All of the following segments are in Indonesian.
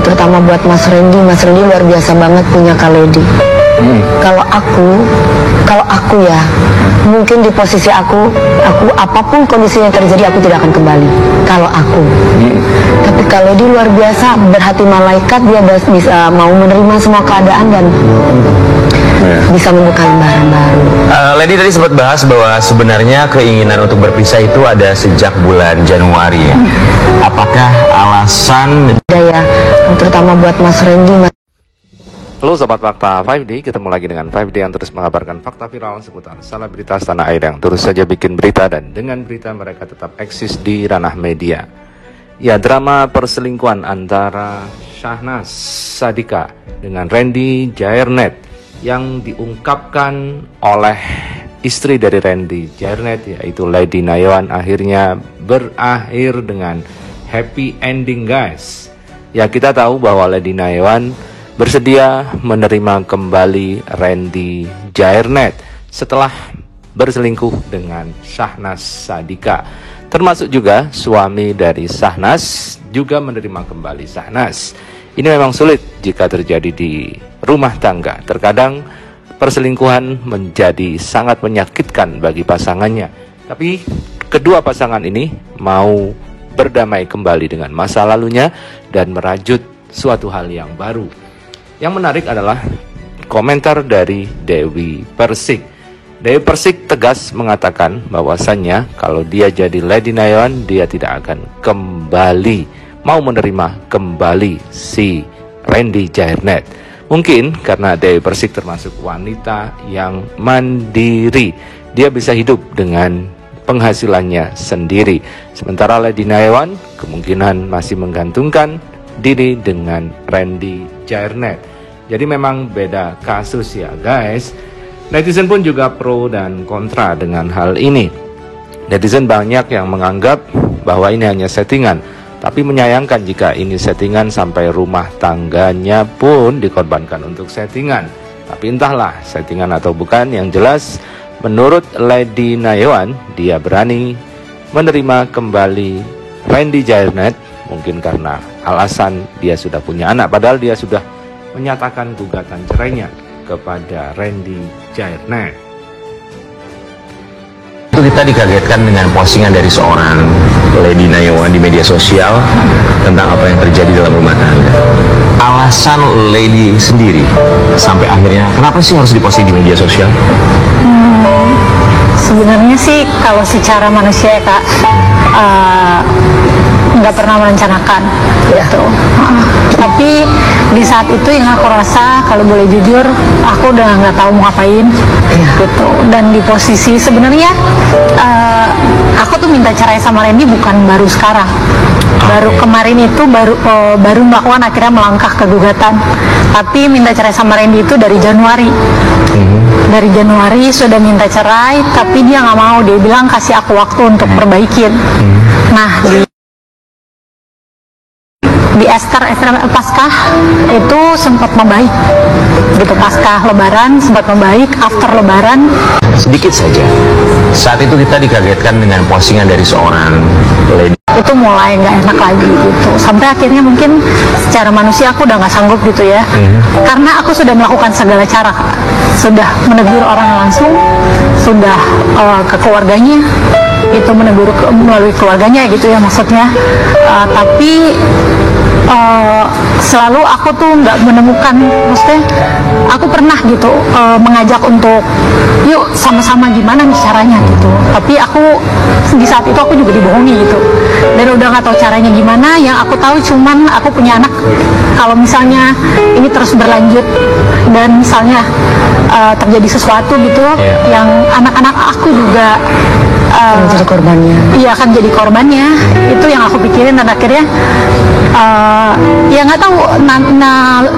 terutama buat Mas Randy luar biasa banget punya Kak Lady. Kalau aku ya, mungkin di posisi aku apapun kondisi yang terjadi aku tidak akan kembali. Kalau aku, tapi Kak Lady luar biasa, berhati malaikat, dia bisa mau menerima semua keadaan dan bisa membuka lembaran baru. Lady tadi sempat bahas bahwa sebenarnya keinginan untuk berpisah itu ada sejak bulan Januari ya. Apakah alasan? Ya, terutama buat Mas Randy. Halo Sobat Fakta 5D, ketemu lagi dengan 5D yang terus mengabarkan fakta viral seputar selebritas tanah air yang terus saja bikin berita, dan dengan berita mereka tetap eksis di ranah media. Ya, drama perselingkuhan antara Syahnaz Sadiqah dengan Randy Jairnet yang diungkapkan oleh istri dari Randy Jairnet, yaitu Lady Nayawan, akhirnya berakhir dengan happy ending, guys. Ya, kita tahu bahwa Lady Nayawan bersedia menerima kembali Randy Jairnet setelah berselingkuh dengan Syahnaz Sadiqah. Termasuk juga suami dari Syahnaz juga menerima kembali Syahnaz. Ini memang sulit jika terjadi di rumah tangga. Terkadang perselingkuhan menjadi sangat menyakitkan bagi pasangannya. Tapi kedua pasangan ini mau berdamai kembali dengan masa lalunya dan merajut suatu hal yang baru. Yang menarik adalah komentar dari Dewi Persik. Dewi Persik tegas mengatakan bahwasannya kalau dia jadi Lady Nayawan, dia tidak akan mau menerima kembali si Randy Jairnet. Mungkin karena Dewi Persik termasuk wanita yang mandiri, dia bisa hidup dengan penghasilannya sendiri. Sementara Lady Nayawan kemungkinan masih menggantungkan diri dengan Randy Jairnet. Jadi memang beda kasus ya, guys. Netizen pun juga pro dan kontra dengan hal ini. Netizen banyak yang menganggap bahwa ini hanya settingan, tapi menyayangkan jika ini settingan sampai rumah tangganya pun dikorbankan untuk settingan. Tapi entahlah settingan atau bukan, yang jelas menurut Lady Nayawan, dia berani menerima kembali Randy Jairnet. Mungkin karena alasan dia sudah punya anak, padahal dia sudah menyatakan gugatan cerainya kepada Randy Jairnet. Itu kita dikagetkan dengan postingan dari seorang Lady Nayawan di media sosial tentang apa yang terjadi dalam rumah tangga. Alasan Lady sendiri sampai akhirnya kenapa sih harus diposting di media sosial? Sebenarnya sih kalau secara manusia ya Kak, nggak pernah merencanakan gitu. Tapi di saat itu yang aku rasa, kalau boleh jujur, aku udah nggak tahu mau ngapain gitu. Dan di posisi sebenarnya aku tuh minta cerai sama Randy bukan baru sekarang. Baru kemarin itu baru melakukan, akhirnya melangkah ke gugatan. Tapi minta cerai sama Randy itu dari Januari. Dari Januari sudah minta cerai, tapi dia nggak mau. Dia bilang kasih aku waktu untuk perbaikin. Nah, di Ester Paskah itu sempat membaik gitu. Paskah Lebaran sempat membaik, after Lebaran sedikit saja. Saat itu kita dikagetkan dengan postingan dari seorang Lady. Itu mulai nggak enak lagi gitu. Sampai akhirnya mungkin secara manusia aku udah nggak sanggup gitu ya. Karena aku sudah melakukan segala cara, sudah menegur orang langsung, sudah ke keluarganya, itu menegur melalui keluarganya gitu ya maksudnya. Tapi selalu aku tuh nggak menemukan, maksudnya aku pernah gitu mengajak untuk yuk sama-sama gimana nih caranya gitu. Tapi aku di saat itu aku juga dibohongi gitu, dan udah nggak tahu caranya gimana. Yang aku tahu cuman aku punya anak, kalau misalnya ini terus berlanjut dan misalnya terjadi sesuatu gitu yang anak-anak aku juga jadi korbannya. Iya, akan jadi korbannya. Itu yang aku pikirin, dan akhirnya ya nggak tahu,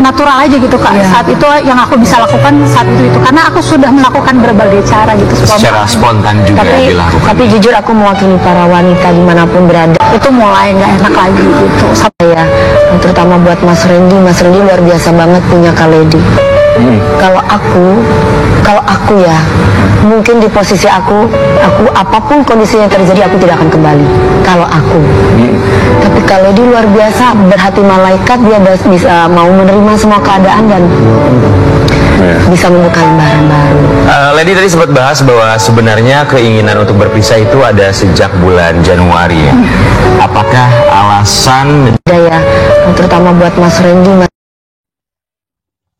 natural aja gitu Kak. Saat itu yang aku bisa lakukan saat itu karena aku sudah melakukan berbagai cara gitu. Secara spontan juga dilakukan. Tapi jujur aku mewakili para wanita dimanapun berada. Itu mulai nggak enak lagi gitu. Ya, terutama buat Mas Randy luar biasa banget punya Kak Lady. Kalau aku ya, mungkin di posisi aku apapun kondisi yang terjadi aku tidak akan kembali. Kalau aku. Tapi kalau dia luar biasa, berhati malaikat, dia bisa mau menerima semua keadaan dan bisa membuka lembaran baru. Lady tadi sempat bahas bahwa sebenarnya keinginan untuk berpisah itu ada sejak bulan Januari ya. Apakah alasan Ya, terutama buat Mas Randy.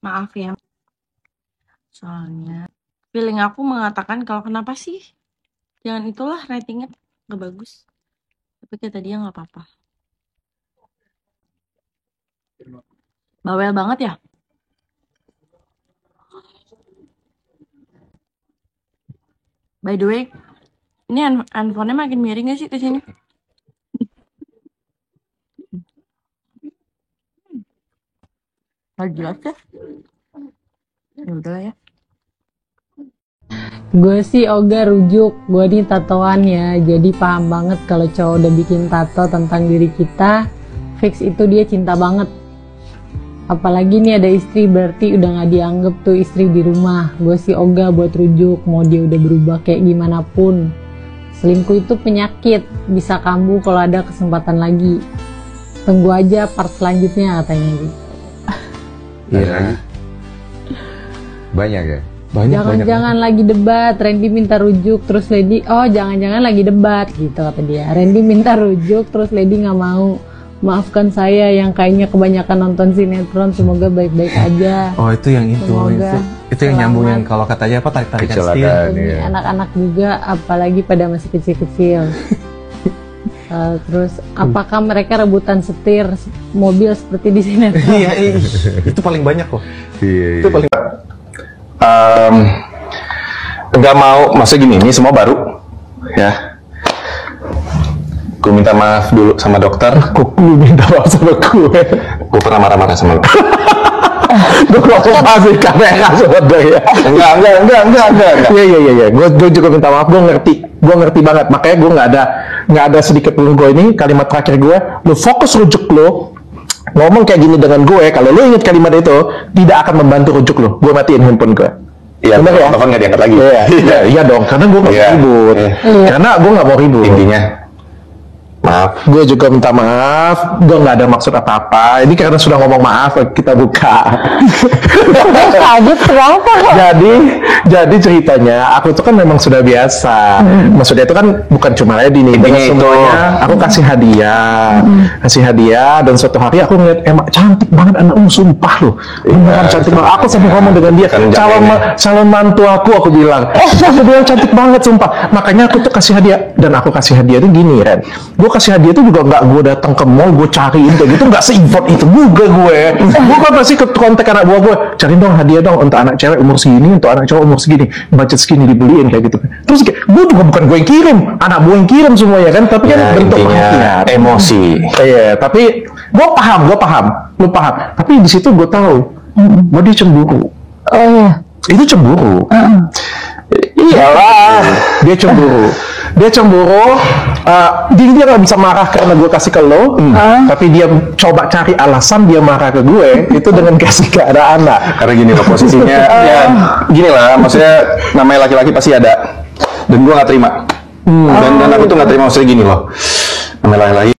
Maaf ya, soalnya feeling aku mengatakan kalau kenapa sih jangan itulah ratingnya gak bagus, tapi kata dia nggak apa-apa. Bawel banget ya. By the way, ini handphonenya makin miring gak sih ke sini? Gak jelas ya. Ya udah ya. Gue sih Oga rujuk, gue nih tatoan ya, jadi paham banget kalau cowok udah bikin tato tentang diri kita, fix itu dia cinta banget. Apalagi nih ada istri, berarti udah gak dianggap tuh istri di rumah. Gue sih Oga buat rujuk, mau dia udah berubah kayak gimana pun. Selingkuh itu penyakit, bisa kambuh kalau ada kesempatan lagi. Tunggu aja part selanjutnya katanya gitu. Iya. Banyak ya? Jangan-jangan lagi debat, Randy minta rujuk, terus Lady, oh jangan-jangan lagi debat gitu kata dia. Randy minta rujuk, terus Lady nggak mau. Maafkan saya yang kayaknya kebanyakan nonton sinetron, semoga baik-baik aja. Oh itu yang itu, Semoga itu yang nyambung yang kalau katanya apa tarik-tarikan setir. Kecelakaan, demi iya. anak-anak juga, apalagi pada masih kecil-kecil. Terus apakah mereka rebutan setir mobil seperti di sinetron? Iya, itu paling banyak kok. Iya. Itu paling Nggak mau, maksudnya gini, ini semua baru ya. Gue minta maaf dulu sama dokter. Gue minta maaf sama gue. Gue pernah marah-marah sama lo. Gue ngomong masih kamera sebenarnya. Enggak. Iya. Gue juga minta maaf. Gue ngerti banget. Makanya gue nggak ada sedikit pun gue ini kalimat terakhir gue. Lu fokus rujuk lo. Ngomong kayak gini dengan gue. Kalau lu inget kalimat itu, tidak akan membantu rujuk lo. Gue matiin handphone gue. Iya, bener ya? telepon nggak diangkat lagi. Iya dong. Karena gue nggak mau ribut. Karena gue nggak mau ribut. Intinya, maaf. Gue juga minta maaf, gue nggak ada maksud apa-apa. Ini karena sudah ngomong maaf, kita buka. Kaget kenapa? Jadi ceritanya, aku tuh kan memang sudah biasa. Maksudnya itu kan bukan cuma Lady nih, dengan semuanya. Aku kasih hadiah, dan suatu hari aku ngeliat emang cantik banget anakmu, sumpah loh. Beneran cantik banget. Aku sampai ngomong dengan dia, calon mantu aku bilang, cantik banget sumpah. Makanya aku tuh kasih hadiah, dan aku kasih hadiah tuh gini Ren. Gue kasih hadiah itu juga nggak gue datang ke mall gue cariin kayak gitu, nggak se-effort itu juga gue kan pasti ke kontak anak buah gue, cariin dong hadiah dong untuk anak cewek umur segini, untuk anak cowok umur segini, budget segini dibeliin kayak gitu. Terus gue juga bukan gue yang kirim, anak buah yang kirim semuanya kan, tapi kan bentuk perhatian, emosi. Iya, tapi gue paham, lu paham, tapi di situ gue tahu bahwa dia cemburu. Oh iya. Itu cemburu. Iyalah, dia cemburu. Dia nggak bisa marah karena gue kasih ke lo, tapi dia coba cari alasan dia marah ke gue itu dengan kasih ke ada anak. Karena gini loh posisinya, ya gini lah, maksudnya namanya laki-laki pasti ada, dan gue nggak terima, dan aku tuh nggak terima, maksudnya gini loh, namanya laki-laki